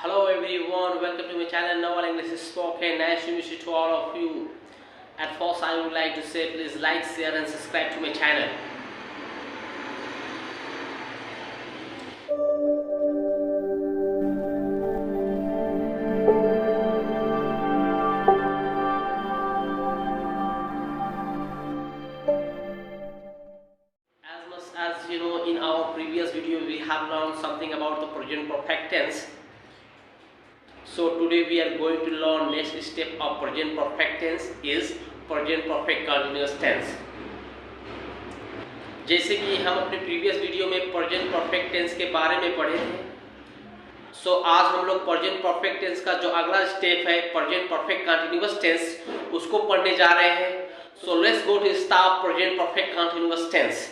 Hello everyone, welcome to my channel Novel English is Spoken. Nice to meet you to all of you. At first I would like to say please like, share and subscribe to my channel. As much as you know, in our previous video we have learned something about the present perfect tense. So today we are going to learn next step of present perfect tense is present perfect continuous tense. जैसे कि हम अपने previous video में present perfect tense के बारे में पढ़े थे, सो आज हम लोग प्रेजेंट परफेक्ट टेंस का जो अगला स्टेप है प्रेजेंट परफेक्ट कंटिन्यूअस टेंस उसको पढ़ने जा रहे हैं. So let's go to start present perfect continuous tense.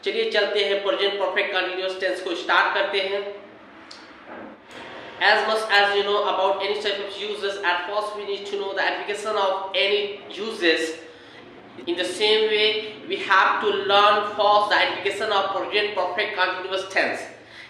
चलिए चलते हैं, प्रेजेंट परफेक्ट कंटिन्यूअस टेंस को स्टार्ट करते हैं. As much as you know about any type of uses, at first we need to know the application of any uses. In the same way, we have to learn first the application of present perfect continuous tense.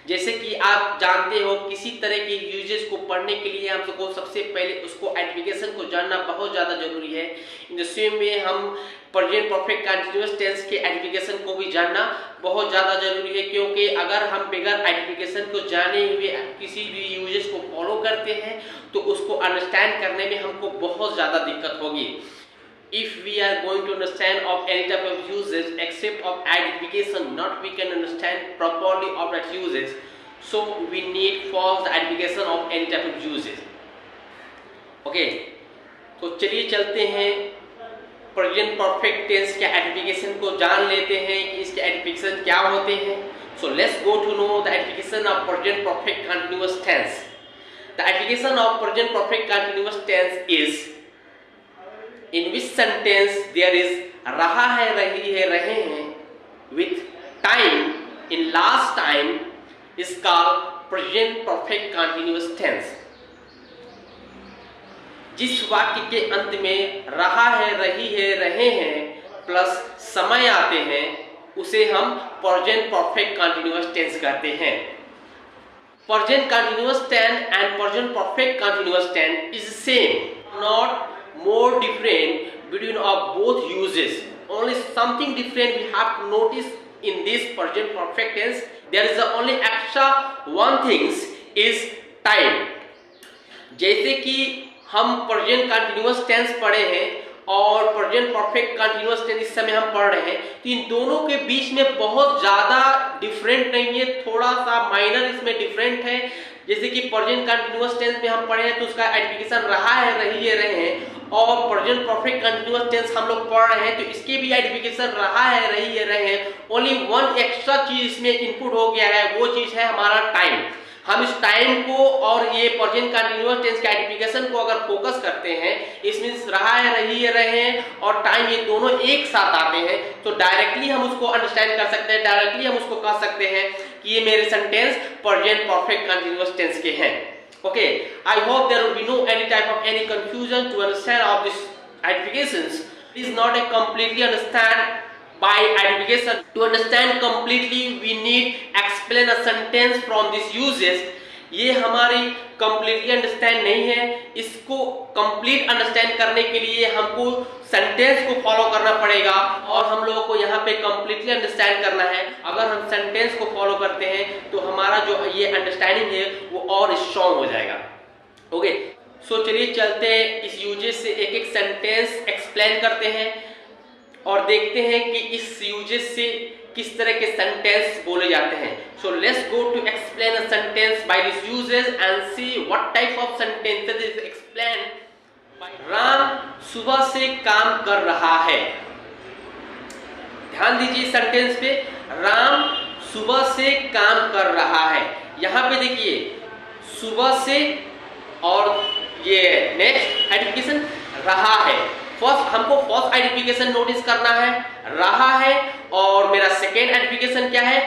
जैसे कि आप जानते हो किसी तरह के uses को पढ़ने के लिए हमको सबसे पहले उसको एप्लीकेशन को जानना बहुत ज़्यादा जरूरी है. इन द सेम वे हम प्रेजेंट परफेक्ट कंटिन्यूअस टेंस के एप्लीकेशन को भी जानना बहुत ज़्यादा जरूरी है, क्योंकि अगर हम बगैर एप्लीकेशन को जाने हुए किसी भी यूजेस को फॉलो करते हैं तो उसको अंडरस्टैंड करने में हमको बहुत ज़्यादा दिक्कत होगी. If we are going to understand of any type of uses except of identification, not we can understand properly of that uses. So we need first the identification of any type of uses. Okay. तो चलिए चलते हैं present perfect tense के identification को जान लेते हैं कि इसके आइडेंटिफिकेशन क्या होते हैं. So let's go to know the identification of present perfect continuous tense. The identification of present perfect continuous tense is in which sentence there is रहा है, रही है, रहे हैं with time in last time is called present perfect continuous tense. जिस वाक्य के अंत में रहा है, रही है, रहे हैं प्लस समय आते हैं उसे हम present perfect continuous tense कहते हैं. Present continuous tense and present perfect continuous tense is same, not more different between of both uses. Only something different we have to notice in this present perfect tense. There is the only extra one things is time. जैसे कि हम present continuous tense पढ़े हैं और present perfect continuous tense इस समय हम पढ़ रहे हैं, तो इन दोनों के बीच में बहुत ज़्यादा डिफरेंट नहीं है, थोड़ा सा माइनर इसमें डिफरेंट है. जैसे कि प्रेजेंट कंटिन्यूअस टेंस में हम पढ़े हैं तो उसका आइडेंटिफिकेशन रहा है, रही है, रहे हैं, और प्रेजेंट परफेक्ट कंटिन्यूअस टेंस हम लोग पढ़ रहे हैं तो इसके भी आइडेंटिफिकेशन रहा है, रही है, रहे हैं. ओनली वन एक्स्ट्रा चीज इसमें इनपुट हो गया है, वो चीज है हमारा टाइम. हम इस टाइम को और ये प्रेजेंट कंटिन्यूअस टेंस के आइडेंटिफिकेशन को अगर फोकस करते हैं, इसमें रहा है, रही है, रहे हैं और टाइम ये दोनों एक साथ आते हैं तो डायरेक्टली हम उसको अंडरस्टैंड कर सकते हैं, डायरेक्टली हम उसको कह सकते हैं कि ये मेरे sentence present perfect continuous tense के हैं. Okay, I hope there will be no any type of any confusion to understand of this identifications. It is not a completely understand by identification. To understand completely, we need explain a sentence from these uses. ये हमारी completely understand नहीं है. इसको complete understand करने के लिए हमको sentence को follow करना पड़ेगा और हम लोगों को यहाँ पे completely understand करना है. अगर हम sentence को follow करते हैं तो हमारा जो ये understanding है वो और strong हो जाएगा. ओके, सो चलिए चलते हैं, इस यूजेस से एक एक सेंटेंस एक्सप्लेन करते हैं और देखते हैं कि इस यूजेस से किस तरह के सेंटेंस बोले जाते हैं. So let's go to explain a sentence by this uses and see what type of sentences is explain. Ram सुबह से काम कर रहा है. ध्यान दीजिए सेंटेंस पे, राम सुबह से काम कर रहा है. यहाँ पे देखिए सुबह से और ये नेक्स्ट आइडेंटिफिकेशन रहा है. फर्स्ट हमको फर्स्ट आइडेंटिफिकेशन नोटिस करना है, रहा है, और मेरा सेकेंड आइडेंटिफिकेशन क्या है,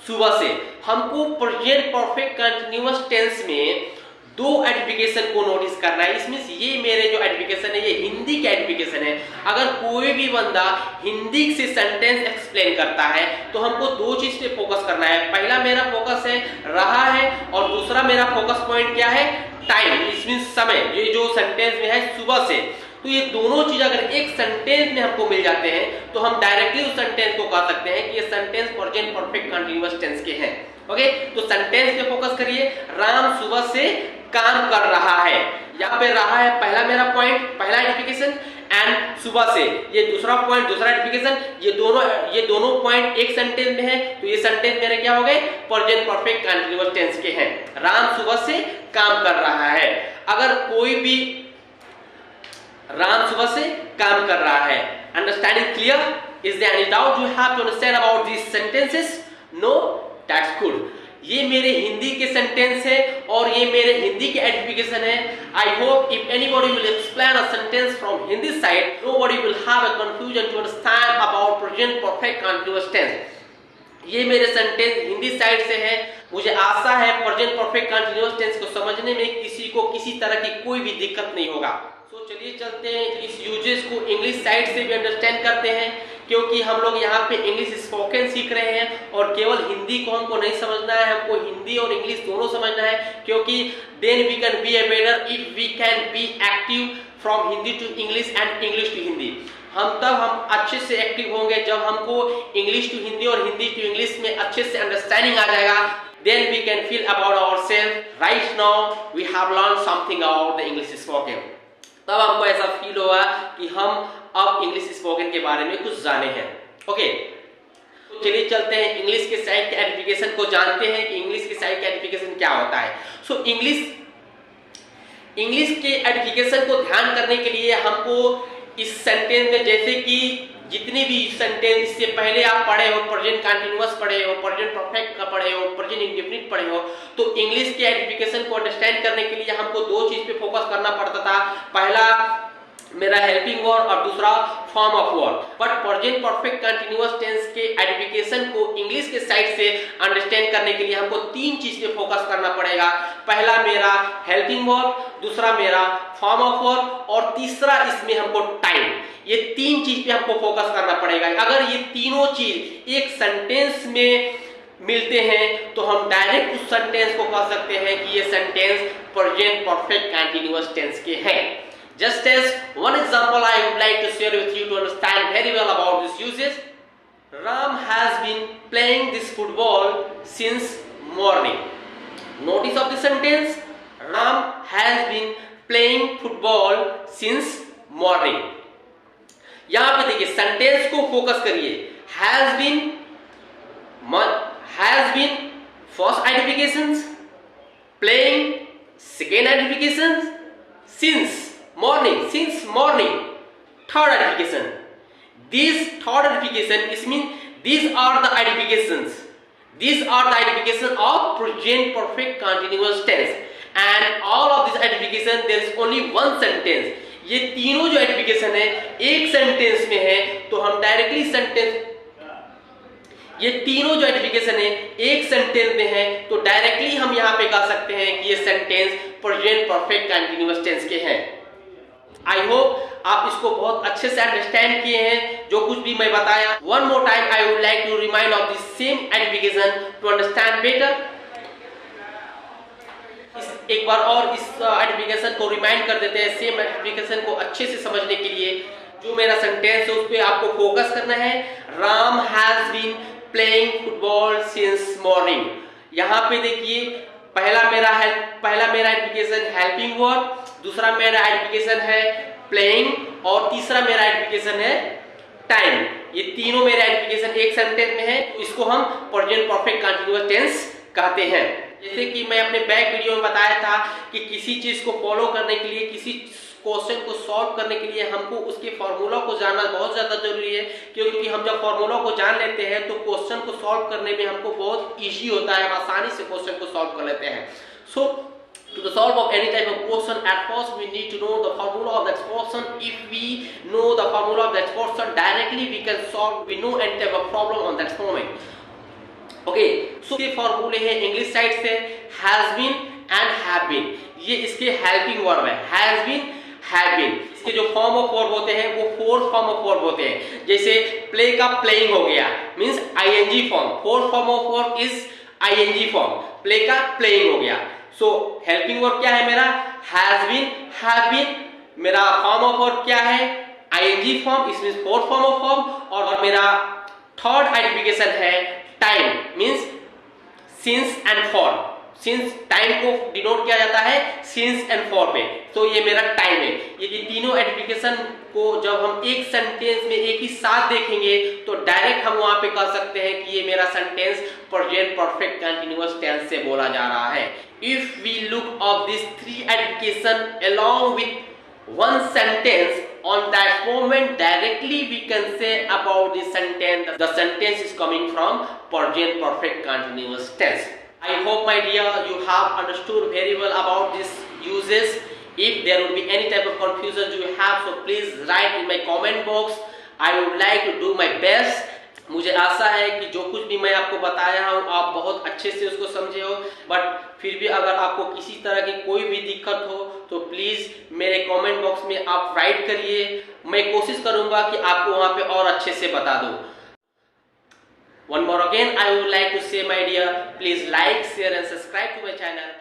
सुबह से. हमको प्रेजेंट परफेक्ट कंटिन्यूअस टेंस में दो आइडेंटिफिकेशन को नोटिस करना है। इसमें ये मेरे जो आइडेंटिफिकेशन है ये हिंदी के आइडेंटिफिकेशन है। अगर कोई भी बंदा हिंदी से सेंटेंस एक्सप्लेन करता है तो हमको दो चीज पे फोकस करना है। पहला मेरा फोकस है रहा है और दूसरा मेरा फोकस पॉइंट क्या है, टाइम, इसमें समय। ये जो सेंटेंस में है सुबह से, तो ये दोनों चीज अगर एक सेंटेंस में हमको मिल जाते हैं तो हम डायरेक्टली उस सेंटेंस को कह सकते हैं कि ये sentence present perfect continuous tense के हैं। ओके, तो सेंटेंस पे फोकस करिए। राम सुबह से काम कर रहा है, यहाँ पे रहा है पहला मेरा पॉइंट, पहला आइडेंटिफिकेशन, एंड सुबह से ये दूसरा पॉइंट, दूसरा आइडेंटिफिकेशन। ये दोनों पॉइंट एक सेंटेंस में है, तो ये सेंटेंस मेरे क्या हो गए, प्रेजेंट परफेक्ट कंटीन्यूअस टेंस के हैं। राम सुबह से काम कर रहा है। अगर कोई भी राम सुबह से काम कर रहा है, understanding clear? Is there any doubt you have to understand about these sentences? No, that's good. ये मेरे हिंदी के सेंटेंस है और ये मेरे हिंदी के आइडेंटिफिकेशन है। I hope if anybody will explain a sentence from Hindi side, nobody will have a confusion to understand about present perfect continuous tense. ये मेरे सेंटेंस हिंदी साइड से है। मुझे आशा है प्रेजेंट परफेक्ट कंटीन्यूअस टेंस को समझने में किसी को किसी तरह की कोई भी दिक्कत नहीं होगा। तो चलिए चलते हैं, इस यूजेस को इंग्लिश साइड से भी अंडरस्टैंड करते हैं, क्योंकि हम लोग यहाँ पे इंग्लिश स्पोकन सीख रहे हैं और केवल हिंदी को हमको नहीं समझना है, हमको हिंदी और इंग्लिश दोनों समझना है। क्योंकि then we can be a better if we can be active from Hindi to English and English to Hindi. हम अच्छे से एक्टिव होंगे जब हमको इंग्लिश टू हिंदी और हिंदी टू इंग्लिश में अच्छे से अंडरस्टैंडिंग आ जाएगा। Then we can feel about ourselves. Right now we have learned something about the English spoken. तब हमको ऐसा फील होगा कि हम अब इंग्लिश स्पोकन के बारे में कुछ जाने हैं। ओके, तो चलिए चलते हैं इंग्लिश के साइड के आइडेंटिफिकेशन को जानते हैं कि इंग्लिश के साइड के आइडेंटिफिकेशन क्या होता है। सो इंग्लिश के आइडेंटिफिकेशन को ध्यान करने के लिए हमको इस सेंटेंस में, जैसे कि जितने भी सेंटेंस इससे पहले आप पढ़े हो, प्रेजेंट कंटीन्यूअस पढ़े हो, प्रेजेंट परफेक्ट का पढ़े हो, प्रेजेंट इंडेफिनिट पढ़े हो, तो इंग्लिश के आइडेंटिफिकेशन को अंडरस्टैंड करने के लिए हमको दो चीज पे फोकस करना पड़ता था। पहला मेरा हेल्पिंग वर्ब और दूसरा form of verb. But present perfect continuous tense के आइडेंटिफिकेशन को इंग्लिश के साइड से अंडरस्टैंड करने के लिए हमको तीन चीज पे फोकस करना पड़ेगा। पहला मेरा हेल्पिंग वर्ब, दूसरा मेरा फॉर्म ऑफ वर्ब और तीसरा इसमें हमको टाइम। ये तीन चीज पे हमको फोकस करना पड़ेगा। अगर ये तीनों चीज एक सेंटेंस में मिलते हैं तो हम डायरेक्ट उस सेंटेंस को कह सकते हैं कि ये sentence present perfect continuous tense के हैं। Just as one example I would like to share with you to understand very well about this usage. Ram has been playing this football since morning. Notice of the sentence, Ram has been playing football since morning. यहाँ पे देखिए sentence को focus करिए। Has been first identifications, playing second identifications, since morning third identification. This third identification is mean these are the identifications. These are the identification of present perfect continuous tense, and all of this identification there is only one sentence. ये तीनों जो identification है एक sentence में है, तो हम directly ये तीनों जो आइडेंटिफिकेशन है एक सेंटेंस में है, तो डायरेक्टली हम यहाँ पे कह सकते हैं कि ये sentence present perfect continuous tense के हैं। आई होप आप इसको बहुत अच्छे से अंडरस्टैंड किए हैं जो कुछ भी मैं बताया। One more time I would like to remind of this same identification to understand better. एक बार और इस आइडेंटिफिकेशन को रिमाइंड कर देते हैं, सेम आइडेंटिफिकेशन को अच्छे से समझने के लिए। जो मेरा सेंटेंस है उस पे आपको फोकस करना है। Ram has been playing football since morning. यहाँ पे देखिए पहला मेरा आइडेंटिफिकेशन हेल्पिंग वर्ब, दूसरा मेरा आइडेंटिफिकेशन है प्लेइंग और तीसरा मेरा आइडेंटिफिकेशन है टाइम। ये तीनों मेरे आइडेंटिफिकेशन एक सेंटेंस में है, तो इसको हम प्रेजेंट परफेक्ट कंटीन्यूअस टेंस कहते हैं। जैसे कि मैं अपने बैक वीडियो में बताया था कि किसी चीज को फॉलो करने के लिए, किसी क्वेश्चन को सॉल्व करने के लिए हमको उसके फॉर्मूला को जानना बहुत ज्यादा जरूरी है, क्योंकि हम जब फॉर्मूला को जान लेते हैं तो क्वेश्चन को सॉल्व करने में हमको बहुत इजी होता है, आसानी से क्वेश्चन को सॉल्व कर लेते हैं। सो to solve of any type of question, at first we need to know the formula of that question. If we know the formula of that question, directly we can solve, we know any type of problem on that moment. Okay, so ये फॉर्मूले हैं English side से has been and have been। ये इसके helping verb है, has been, have been. इसके जो form of verb होते हैं वो 4 फॉर्म ऑफ वर्ब होते हैं। जैसे प्ले का प्लेइंग हो गया, means ING form, 4 form of verb is ING form, play का प्लेइंग हो गया। सो हेल्पिंग वर्ब क्या है मेरा, हैज बीन, हैव बीन। मेरा फॉर्म ऑफ वर्ब क्या है, आईएनजी फॉर्म, इसमें 4 फॉर्म ऑफ वर्ब। और मेरा थर्ड आइडेंटिफिकेशन है time, means since and for. Since time को डिनोट किया जाता है सिंस एंड फॉर पे, तो ये मेरा टाइम है। ये तीनों आइडेंटिफिकेशन को जब हम एक सेंटेंस में एक ही साथ देखेंगे तो डायरेक्ट हम वहां पे कह सकते हैं कि ये मेरा sentence present perfect continuous tense से बोला जा रहा है। If we look of this 3 identification along with one sentence, on that moment directly we can say about the sentence, the sentence is coming from present perfect continuous tense. I hope my dear you have understood very well about these uses. If there would be any type of confusion you have, so please write in my comment box. I would like to do my best. मुझे आशा है कि जो कुछ भी मैं आपको बताया हूँ आप बहुत अच्छे से उसको समझे हो, बट फिर भी अगर आपको किसी तरह की कोई भी दिक्कत हो तो प्लीज मेरे कमेंट बॉक्स में आप राइट करिए। मैं कोशिश करूंगा कि आपको वहां पे और अच्छे से बता दूं। One more again I would like to say my dear, please like, share and subscribe to my channel.